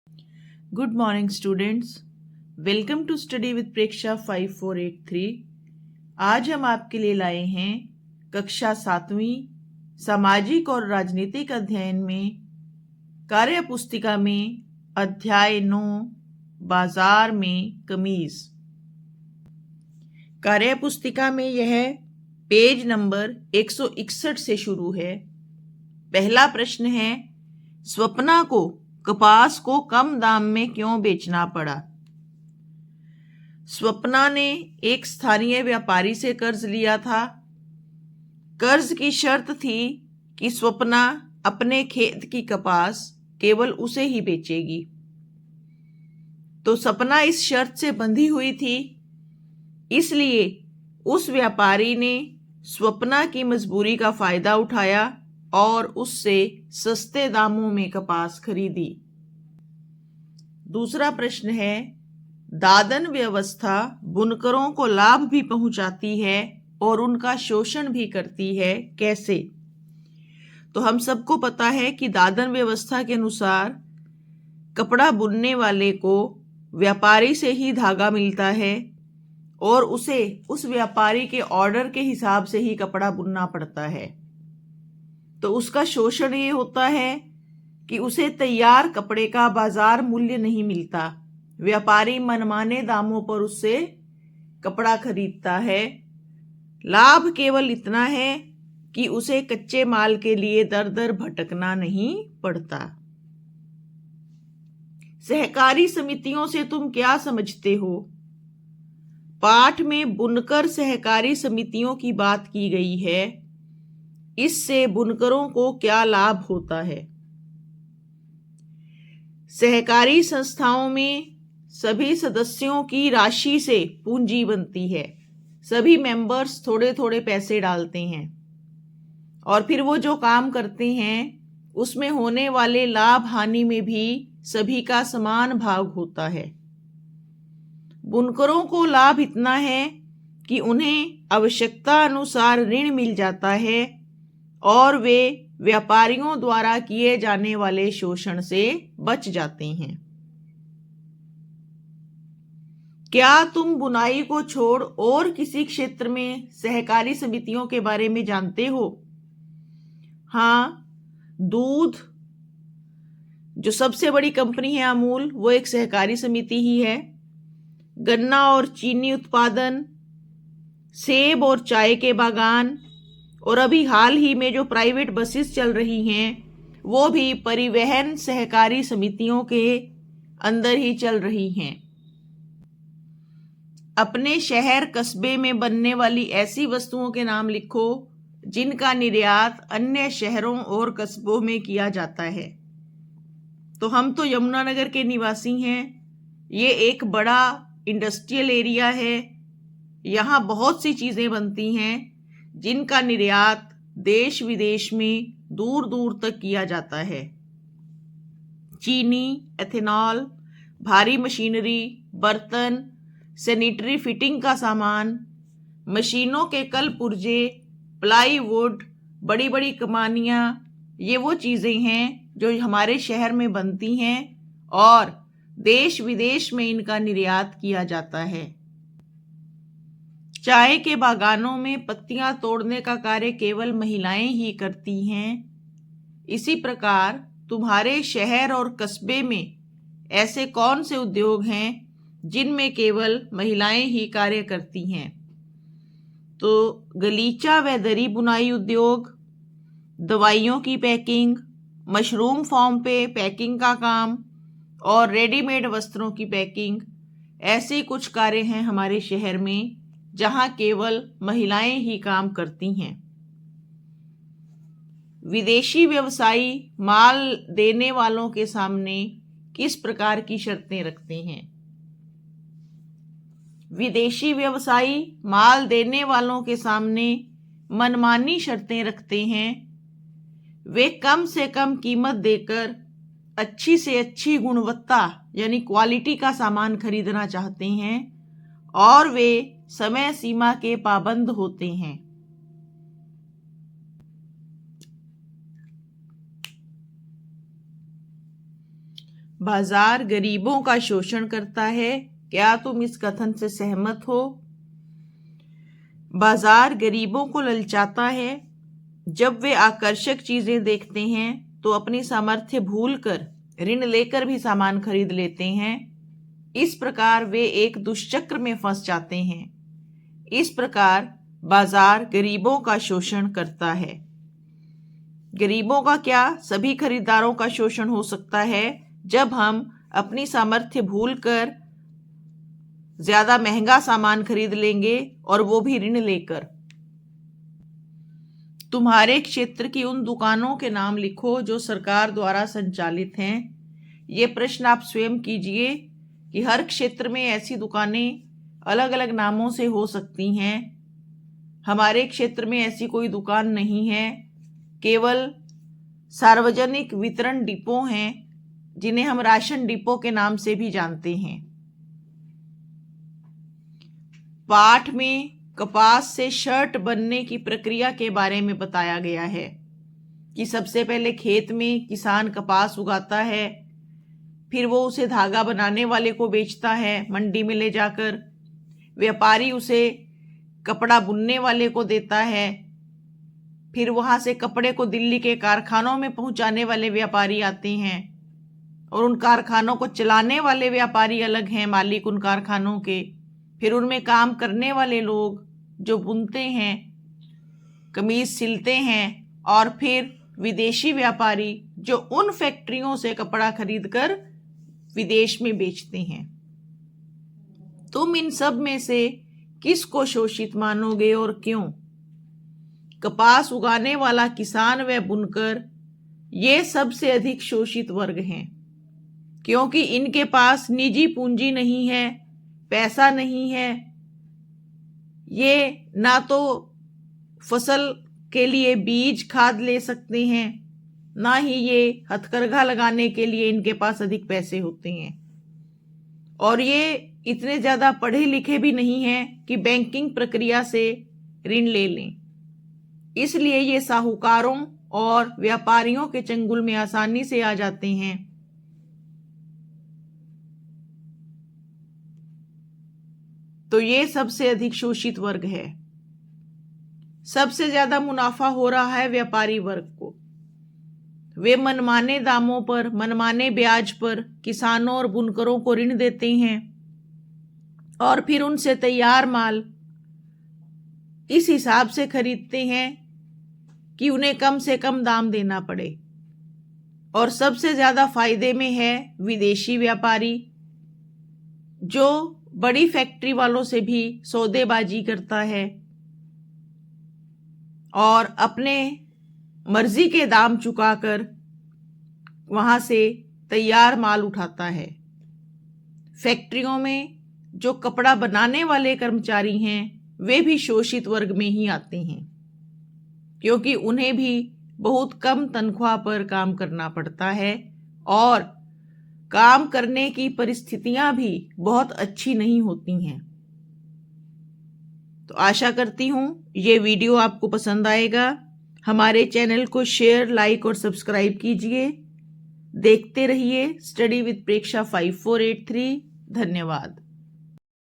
Good morning, students. Welcome to Study with प्रेक्षा 5483. आज हम आपके लिए लाए हैं कक्षा 7वीं सामाजिक और राजनीतिक अध्ययन में कार्य पुस्तिका में अध्याय 9 बाजार में कमीज। कार्य पुस्तिका में यह पेज नंबर 161 से शुरू है। पहला प्रश्न है, स्वप्ना को कपास को कम दाम में क्यों बेचना पड़ा? स्वप्ना ने एक स्थानीय व्यापारी से कर्ज लिया था। कर्ज की शर्त थी कि स्वप्ना अपने खेत की कपास केवल उसे ही बेचेगी। तो सपना इस शर्त से बंधी हुई थी, इसलिए उस व्यापारी ने स्वप्ना की मजबूरी का फायदा उठाया और उससे सस्ते दामों में कपास खरीदी। दूसरा प्रश्न है, दादन व्यवस्था बुनकरों को लाभ भी पहुंचाती है और उनका शोषण भी करती है, कैसे? तो हम सबको पता है कि दादन व्यवस्था के अनुसार कपड़ा बुनने वाले को व्यापारी से ही धागा मिलता है और उसे उस व्यापारी के ऑर्डर के हिसाब से ही कपड़ा बुनना पड़ता है। तो उसका शोषण ये होता है कि उसे तैयार कपड़े का बाजार मूल्य नहीं मिलता। व्यापारी मनमाने दामों पर उससे कपड़ा खरीदता है। लाभ केवल इतना है कि उसे कच्चे माल के लिए दर दर भटकना नहीं पड़ता। सहकारी समितियों से तुम क्या समझते हो? पाठ में बुनकर सहकारी समितियों की बात की गई है। इससे बुनकरों को क्या लाभ होता है? सहकारी संस्थाओं में सभी सदस्यों की राशि से पूंजी बनती है। सभी मेंबर्स थोड़े थोड़े पैसे डालते हैं और फिर वो जो काम करते हैं उसमें होने वाले लाभ हानि में भी सभी का समान भाग होता है। बुनकरों को लाभ इतना है कि उन्हें आवश्यकता अनुसार ऋण मिल जाता है और वे व्यापारियों द्वारा किए जाने वाले शोषण से बच जाते हैं। क्या तुम बुनाई को छोड़ और किसी क्षेत्र में सहकारी समितियों के बारे में जानते हो? हाँ, दूध, जो सबसे बड़ी कंपनी है अमूल, वो एक सहकारी समिति ही है। गन्ना और चीनी उत्पादन, सेब और चाय के बागान, और अभी हाल ही में जो प्राइवेट बसेस चल रही हैं वो भी परिवहन सहकारी समितियों के अंदर ही चल रही हैं। अपने शहर कस्बे में बनने वाली ऐसी वस्तुओं के नाम लिखो जिनका निर्यात अन्य शहरों और कस्बों में किया जाता है। तो हम तो यमुनानगर के निवासी हैं। ये एक बड़ा इंडस्ट्रियल एरिया है। यहाँ बहुत सी चीज़ें बनती हैं जिनका निर्यात देश विदेश में दूर दूर तक किया जाता है। चीनी, एथेनॉल, भारी मशीनरी, बर्तन, सैनिटरी फिटिंग का सामान, मशीनों के कल पुर्जे, प्लाईवुड, बड़ी बड़ी कमानियाँ, ये वो चीज़ें हैं जो हमारे शहर में बनती हैं और देश विदेश में इनका निर्यात किया जाता है। चाय के बागानों में पत्तियां तोड़ने का कार्य केवल महिलाएं ही करती हैं। इसी प्रकार तुम्हारे शहर और कस्बे में ऐसे कौन से उद्योग हैं जिनमें केवल महिलाएं ही कार्य करती हैं? तो गलीचा व दरी बुनाई उद्योग, दवाइयों की पैकिंग, मशरूम फार्म पे पैकिंग का काम और रेडीमेड वस्त्रों की पैकिंग, ऐसे कुछ कार्य हैं हमारे शहर में जहां केवल महिलाएं ही काम करती हैं। विदेशी व्यवसायी माल देने वालों के सामने किस प्रकार की शर्तें रखते हैं? विदेशी व्यवसायी माल देने वालों के सामने मनमानी शर्तें रखते हैं। वे कम से कम कीमत देकर अच्छी से अच्छी गुणवत्ता यानी क्वालिटी का सामान खरीदना चाहते हैं और वे समय सीमा के पाबंद होते हैं। बाजार गरीबों का शोषण करता है। क्या तुम इस कथन से सहमत हो? बाजार गरीबों को ललचाता है। जब वे आकर्षक चीजें देखते हैं तो अपनी सामर्थ्य भूलकर ऋण लेकर भी सामान खरीद लेते हैं। इस प्रकार वे एक दुष्चक्र में फंस जाते हैं। इस प्रकार बाजार गरीबों का शोषण करता है। गरीबों का क्या, सभी खरीदारों का शोषण हो सकता है जब हम अपनी सामर्थ्य भूलकर ज्यादा महंगा सामान खरीद लेंगे, और वो भी ऋण लेकर। तुम्हारे क्षेत्र की उन दुकानों के नाम लिखो जो सरकार द्वारा संचालित हैं। ये प्रश्न आप स्वयं कीजिए कि हर क्षेत्र में ऐसी दुकानें अलग अलग नामों से हो सकती हैं। हमारे क्षेत्र में ऐसी कोई दुकान नहीं है, केवल सार्वजनिक वितरण डिपो हैं जिन्हें हम राशन डिपो के नाम से भी जानते हैं। पाठ में कपास से शर्ट बनने की प्रक्रिया के बारे में बताया गया है कि सबसे पहले खेत में किसान कपास उगाता है, फिर वो उसे धागा बनाने वाले को बेचता है मंडी में ले जाकर। व्यापारी उसे कपड़ा बुनने वाले को देता है, फिर वहां से कपड़े को दिल्ली के कारखानों में पहुंचाने वाले व्यापारी आते हैं, और उन कारखानों को चलाने वाले व्यापारी अलग हैं, मालिक उन कारखानों के। फिर उनमें काम करने वाले लोग जो बुनते हैं, कमीज सिलते हैं, और फिर विदेशी व्यापारी जो उन फैक्ट्रियों से कपड़ा खरीदकर विदेश में बेचते हैं। तुम इन सब में से किसको शोषित मानोगे और क्यों? कपास उगाने वाला किसान व बुनकर ये सबसे अधिक शोषित वर्ग हैं, क्योंकि इनके पास निजी पूंजी नहीं है, पैसा नहीं है। ये ना तो फसल के लिए बीज खाद ले सकते हैं, ना ही ये हथकरघा लगाने के लिए इनके पास अधिक पैसे होते हैं, और ये इतने ज्यादा पढ़े लिखे भी नहीं हैं कि बैंकिंग प्रक्रिया से ऋण ले लें। इसलिए ये साहूकारों और व्यापारियों के चंगुल में आसानी से आ जाते हैं। तो ये सबसे अधिक शोषित वर्ग है। सबसे ज्यादा मुनाफा हो रहा है व्यापारी वर्ग को। वे मनमाने दामों पर, मनमाने ब्याज पर किसानों और बुनकरों को ऋण देते हैं, और फिर उनसे तैयार माल इस हिसाब से खरीदते हैं कि उन्हें कम से कम दाम देना पड़े। और सबसे ज्यादा फायदे में है विदेशी व्यापारी, जो बड़ी फैक्ट्री वालों से भी सौदेबाजी करता है और अपने मर्जी के दाम चुकाकर वहां से तैयार माल उठाता है। फैक्ट्रियों में जो कपड़ा बनाने वाले कर्मचारी हैं वे भी शोषित वर्ग में ही आते हैं, क्योंकि उन्हें भी बहुत कम तनख्वाह पर काम करना पड़ता है, और काम करने की परिस्थितियां भी बहुत अच्छी नहीं होती हैं। तो आशा करती हूं ये वीडियो आपको पसंद आएगा। हमारे चैनल को शेयर, लाइक और सब्सक्राइब कीजिए। देखते रहिए स्टडी विद प्रेक्षा 5483। धन्यवाद।